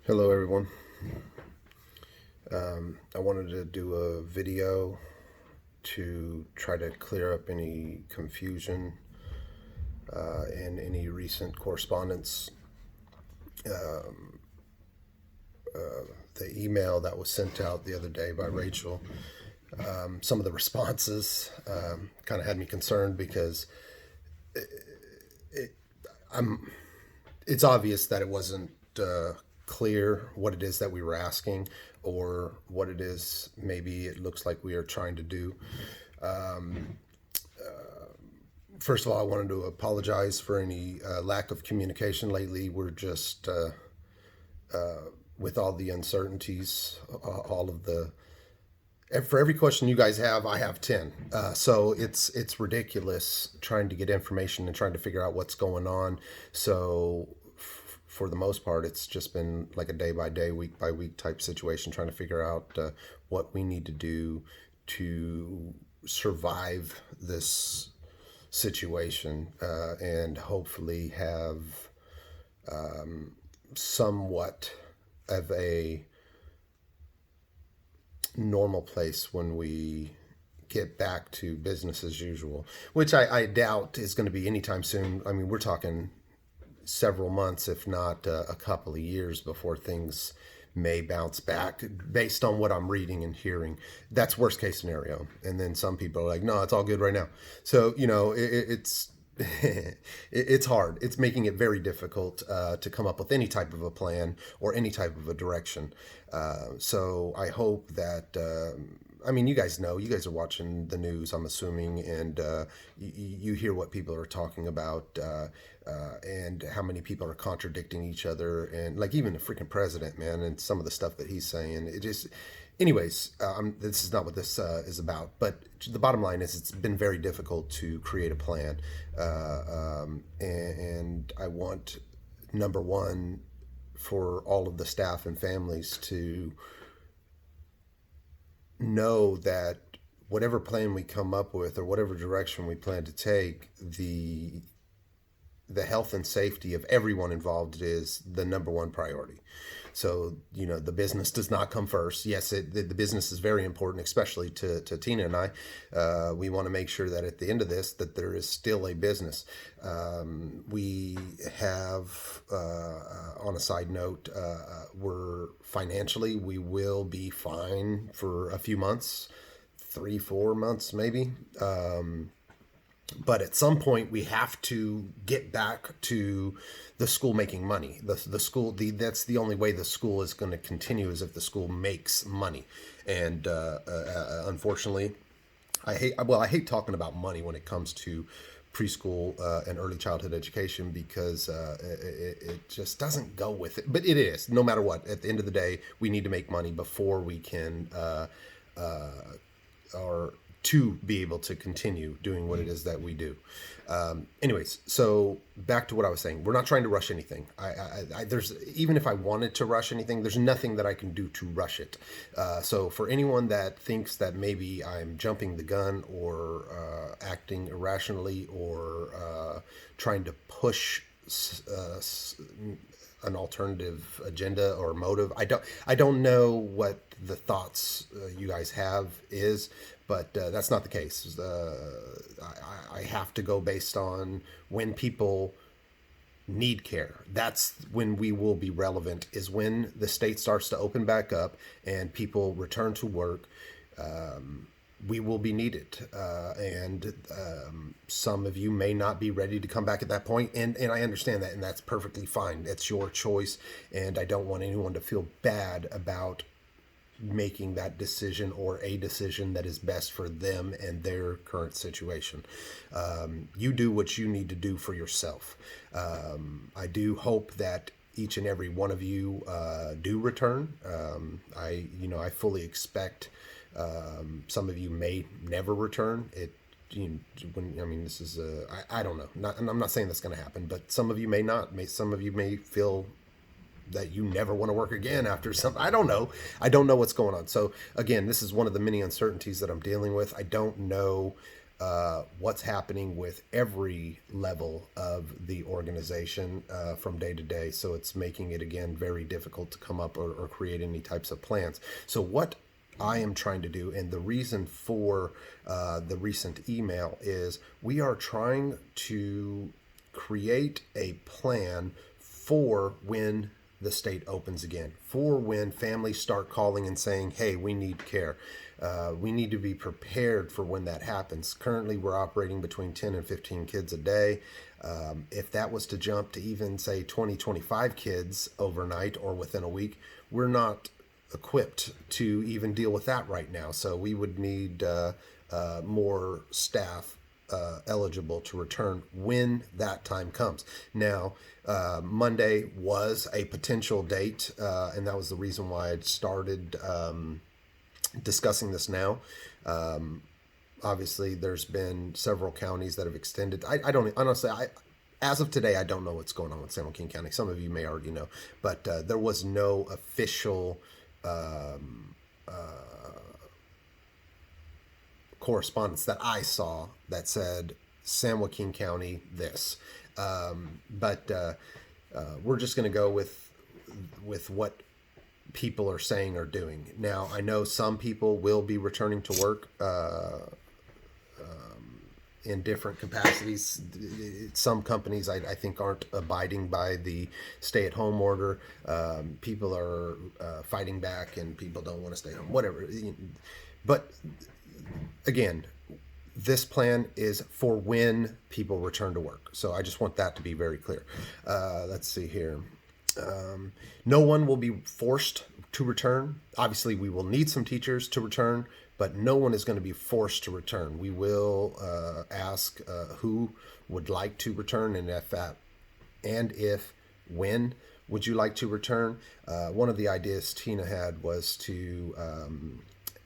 Hello, everyone. I wanted to do a video to try to clear up any confusion in any recent correspondence. The email that was sent out the other day by Rachel, some of the responses kind of had me concerned because it's obvious that it wasn't clear what it is that we were asking or what it is maybe it looks like we are trying to do. First of all, I wanted to apologize for any lack of communication lately. We're just with all the uncertainties, all of the for every question you guys have, I have 10. So it's ridiculous trying to get information and trying to figure out what's going on. So for the most part, it's just been like a day by day, week by week type situation, trying to figure out what we need to do to survive this situation and hopefully have somewhat of a normal place when we get back to business as usual, which I doubt is going to be anytime soon. I mean, we're talking several months, if not a couple of years, before things may bounce back based on what I'm reading and hearing. That's worst case scenario. And then some people are like, no, it's all good right now. So, it's it's hard. It's making it very difficult to come up with any type of a plan or any type of a direction. So I hope that. I mean, you guys know, you guys are watching the news, I'm assuming, and you hear what people are talking about and how many people are contradicting each other. And like even the freaking president, man, and some of the stuff that he's saying. It just, anyways, this is not what this is about. But the bottom line is it's been very difficult to create a plan. And I want, number one, for all of the staff and families to know that whatever plan we come up with or whatever direction we plan to take, the health and safety of everyone involved is the number one priority. So, the business does not come first. Yes, the business is very important, especially to Tina and I. We want to make sure that at the end of this, that there is still a business. We have, on a side note, we're financially, we will be fine for a few months, 3, 4 months maybe. But at some point we have to get back to the school making money. The school, that's the only way the school is going to continue, is if the school makes money. And unfortunately, I hate talking about money when it comes to preschool and early childhood education because it just doesn't go with it. But it is, no matter what. At the end of the day, we need to make money before we can or to be able to continue doing what it is that we do. Anyways, so back to what I was saying. We're not trying to rush anything. There's, even if I wanted to rush anything, there's nothing that I can do to rush it. So for anyone that thinks that maybe I'm jumping the gun or acting irrationally or trying to push an alternative agenda or motive. I don't know what the thoughts you guys have is, but that's not the case. I have to go based on when people need care. That's when we will be relevant, is when the state starts to open back up and people return to work. We will be needed. And some of you may not be ready to come back at that point. And I understand that, and that's perfectly fine. It's your choice. And I don't want anyone to feel bad about making that decision or a decision that is best for them and their current situation. You do what you need to do for yourself. I do hope that each and every one of you do return. I fully expect some of you may never return. This is I don't know. And I'm not saying that's going to happen, but some of you may not. Some of you may feel that you never want to work again after some. I don't know. I don't know what's going on. So again, this is one of the many uncertainties that I'm dealing with. I don't know what's happening with every level of the organization from day to day. So it's making it, again, very difficult to come up or create any types of plans. So what I am trying to do, and the reason for the recent email, is we are trying to create a plan for when the state opens again, for when families start calling and saying, hey, we need care. We need to be prepared for when that happens. Currently, we're operating between 10 and 15 kids a day. If that was to jump to even, say, 20, 25 kids overnight or within a week, we're not equipped to even deal with that right now. So we would need more staff eligible to return when that time comes. Now, Monday was a potential date, and that was the reason why I started discussing this now. Obviously, there's been several counties that have extended. I don't honestly. As of today, I don't know what's going on with San Joaquin County. Some of you may already know, but there was no official correspondence that I saw that said San Joaquin County this. But we're just going to go with what people are saying or doing. Now, I know some people will be returning to work in different capacities. Some companies, I think, aren't abiding by the stay-at-home order. People are fighting back, and people don't want to stay home, whatever. But again, this plan is for when people return to work. So I just want that to be very clear. Let's see here. No one will be forced to return. Obviously, we will need some teachers to return, but no one is going to be forced to return. We will ask who would like to return, and if when would you like to return. One of the ideas Tina had was to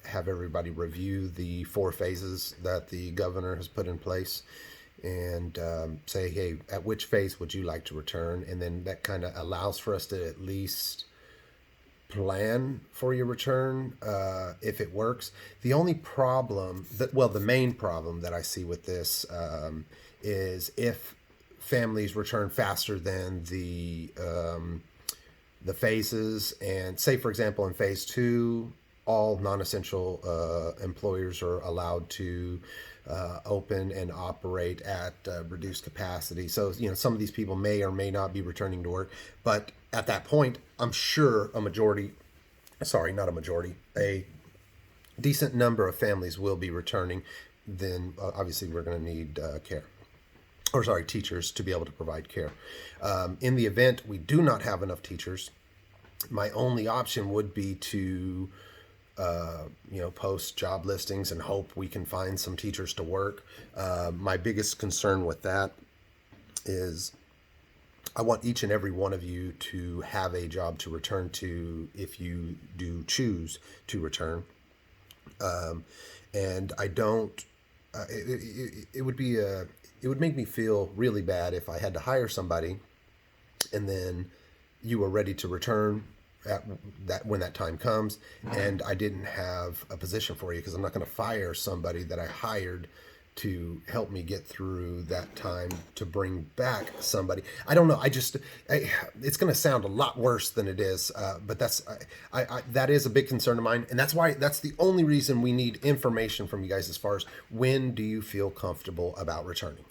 have everybody review the 4 phases that the governor has put in place, and say, hey, at which phase would you like to return? And then that kind of allows for us to at least plan for your return if it works. The only problem the main problem that I see with this is if families return faster than the phases, and say, for example, in phase 2, all non-essential employers are allowed to open and operate at reduced capacity. So, some of these people may or may not be returning to work. But at that point, I'm sure a decent number of families will be returning. Then obviously we're going to need teachers to be able to provide care. In the event we do not have enough teachers, my only option would be to post job listings and hope we can find some teachers to work. My biggest concern with that is I want each and every one of you to have a job to return to if you do choose to return. And I don't, it would make me feel really bad if I had to hire somebody and then you were ready to return when that time comes, and I didn't have a position for you, because I'm not going to fire somebody that I hired to help me get through that time to bring back somebody. I don't know. It's going to sound a lot worse than it is, but that is a big concern of mine, and that's the only reason we need information from you guys as far as when do you feel comfortable about returning.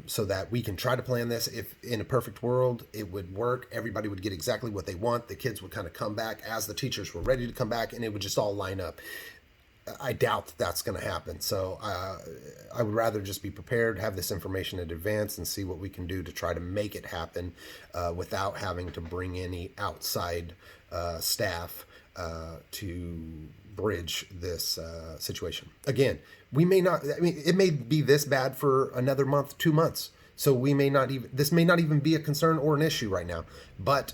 So that we can try to plan this. If in a perfect world it would work, everybody would get exactly what they want. The kids would kind of come back as the teachers were ready to come back, and it would just all line up. I doubt that that's going to happen. So I would rather just be prepared, have this information in advance, and see what we can do to try to make it happen without having to bring any outside staff to bridge this situation. Again, it may be this bad for another month, 2 months. So this may not even be a concern or an issue right now, but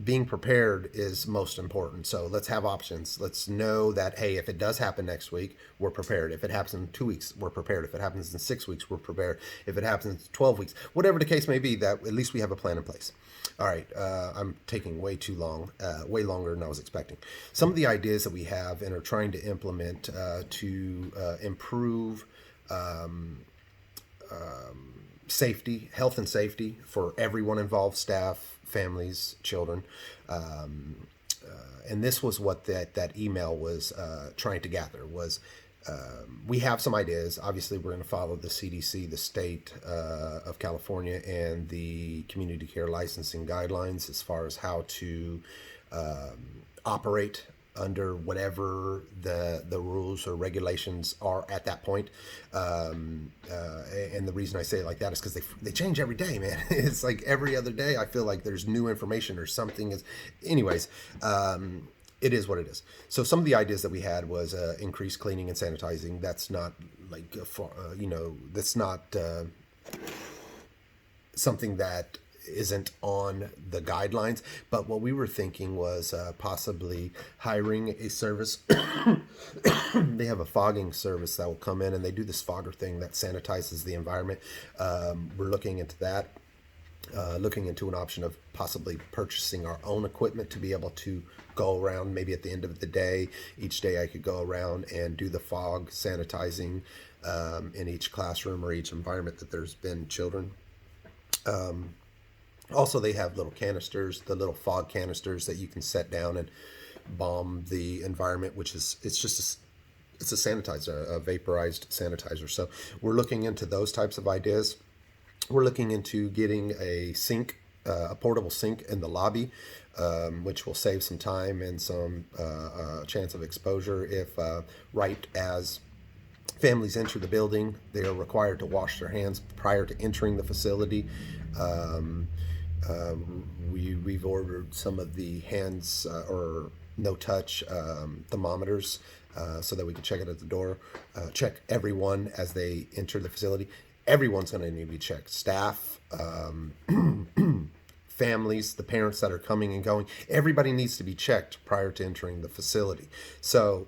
being prepared is most important. So let's have options. Let's know that, hey, if it does happen next week, we're prepared. If it happens in 2 weeks, we're prepared. If it happens in 6 weeks, we're prepared. If it happens in 12 weeks, whatever the case may be, that at least we have a plan in place. All right, I'm taking way too long, way longer than I was expecting. Some of the ideas that we have and are trying to implement to improve safety, health and safety for everyone involved, staff, families, children. And this was what that email was trying to gather was we have some ideas. Obviously, we're going to follow the CDC, the state of California, and the community care licensing guidelines as far as how to operate under whatever the rules or regulations are at that point. And the reason I say it like that is because they change every day, man. It's like every other day I feel like there's new information or something is. Anyways, it is what it is. So some of the ideas that we had was increased cleaning and sanitizing. That's not like, that's not something that isn't on the guidelines. But what we were thinking was possibly hiring a service. They have a fogging service that will come in and they do this fogger thing that sanitizes the environment. We're looking into that. Looking into an option of possibly purchasing our own equipment to be able to go around. Maybe at the end of the day, each day I could go around and do the fog sanitizing in each classroom or each environment that there's been children. Also, they have little canisters, the little fog canisters that you can set down and bomb the environment, which is it's a sanitizer, a vaporized sanitizer. So we're looking into those types of ideas. We're looking into getting a sink, a portable sink in the lobby, which will save some time and some chance of exposure if right as families enter the building, they are required to wash their hands prior to entering the facility. We've ordered some of the hands or no touch thermometers so that we can check it at the door, check everyone as they enter the facility. Everyone's going to need to be checked. Staff, families, the parents that are coming and going. Everybody needs to be checked prior to entering the facility. So,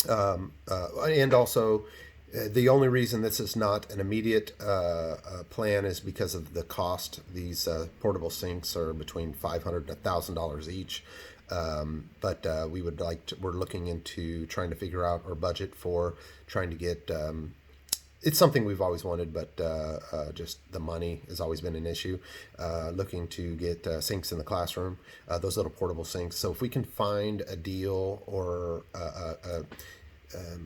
and also, the only reason this is not an immediate plan is because of the cost. These portable sinks are between $500 and $1,000 each. But we're looking into trying to figure out our budget for trying to get. It's something we've always wanted, but just the money has always been an issue. Looking to get sinks in the classroom, those little portable sinks. So if we can find a deal or,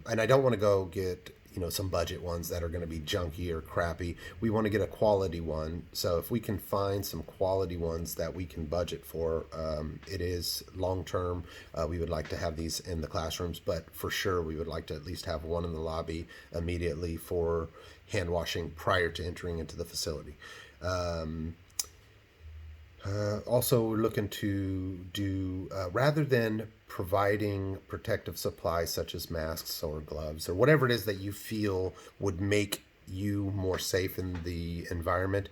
and I don't want to go get, some budget ones that are going to be junky or crappy. We want to get a quality one. So if we can find some quality ones that we can budget for, it is long term. We would like to have these in the classrooms, but for sure we would like to at least have one in the lobby immediately for hand washing prior to entering into the facility. Also, we're looking to do, rather than providing protective supplies such as masks or gloves or whatever it is that you feel would make you more safe in the environment,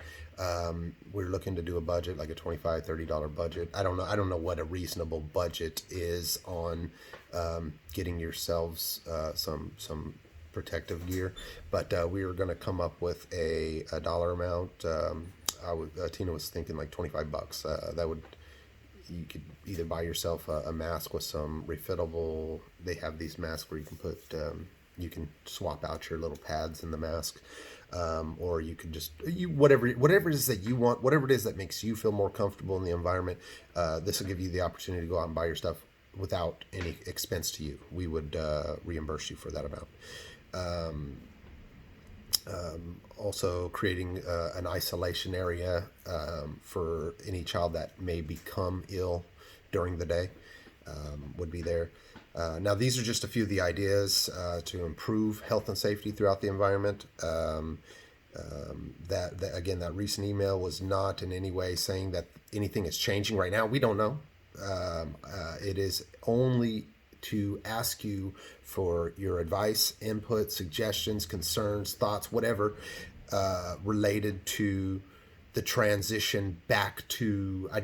we're looking to do a budget, like a $25, $30 budget. I don't know what a reasonable budget is on getting yourselves some protective gear, but we were going to come up with a dollar amount. Tina was thinking like $25. That would, you could either buy yourself a mask with some refillable. They have these masks where you can put, you can swap out your little pads in the mask, or you could just whatever it is that you want, whatever it is that makes you feel more comfortable in the environment. This will give you the opportunity to go out and buy your stuff without any expense to you. We would reimburse you for that amount. Also creating an isolation area for any child that may become ill during the day would be there. Now, these are just a few of the ideas to improve health and safety throughout the environment. That recent email was not in any way saying that anything is changing right now. We don't know. It is only to ask you for your advice, input, suggestions, concerns, thoughts, whatever, related to the transition back to, I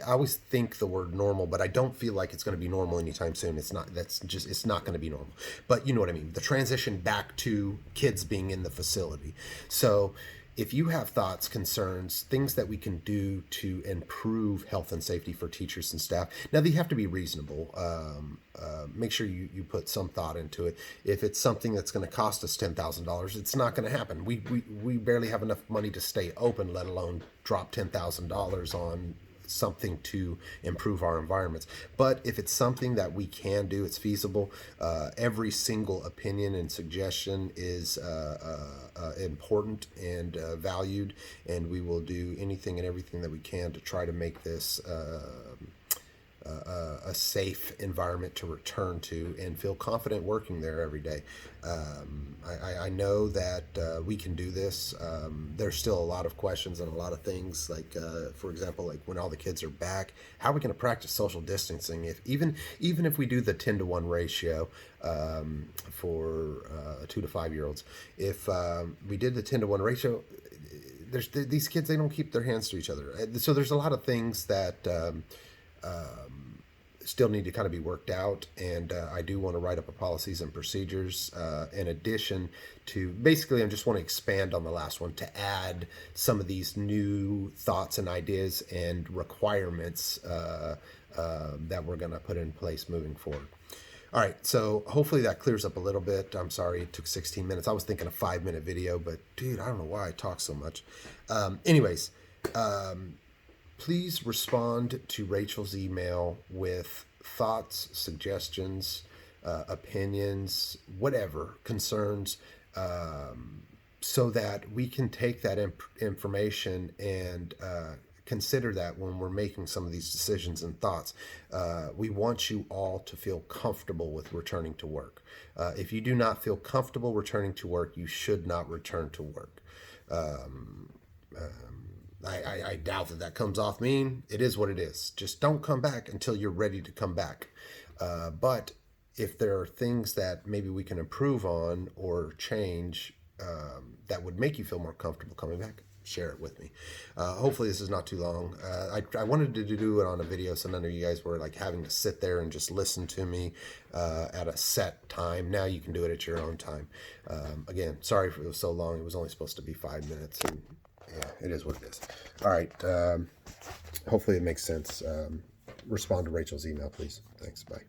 always think the word normal, but I don't feel like it's going to be normal anytime soon. It's not going to be normal, but you know what I mean? The transition back to kids being in the facility. So if you have thoughts, concerns, things that we can do to improve health and safety for teachers and staff, now they have to be reasonable. Make sure you put some thought into it. If it's something that's going to cost us $10,000, it's not going to happen. We barely have enough money to stay open, let alone drop $10,000 on something to improve our environments. But if it's something that we can do, it's feasible. Every single opinion and suggestion is important and valued, and we will do anything and everything that we can to try to make this a safe environment to return to and feel confident working there every day. I know that we can do this. There's still a lot of questions and a lot of things, like for example, like when all the kids are back, how are we going to practice social distancing if even if we do the 10-to-1 ratio for 2 to 5 year olds? If we did the 10-to-1 ratio, there's these kids, they don't keep their hands to each other, so there's a lot of things that still need to kind of be worked out, and I do want to write up a policies and procedures in addition to, basically I just want to expand on the last one to add some of these new thoughts and ideas and requirements that we're going to put in place moving forward. All right, so hopefully that clears up a little bit. I'm sorry it took 16 minutes. I was thinking a 5-minute video, but dude, I don't know why I talk so much. Anyways, please respond to Rachel's email with thoughts, suggestions, opinions, whatever, concerns, so that we can take that information and consider that when we're making some of these decisions and thoughts. We want you all to feel comfortable with returning to work. If you do not feel comfortable returning to work, you should not return to work. I doubt that comes off mean. It is what it is. Just don't come back until you're ready to come back. But if there are things that maybe we can improve on or change that would make you feel more comfortable coming back, share it with me. Hopefully this is not too long. I wanted to do it on a video so none of you guys were like having to sit there and just listen to me at a set time. Now you can do it at your own time. Again, sorry if it was so long. It was only supposed to be 5 minutes, and yeah, it is what it is. All right. Hopefully it makes sense. Respond to Rachel's email, please. Thanks. Bye.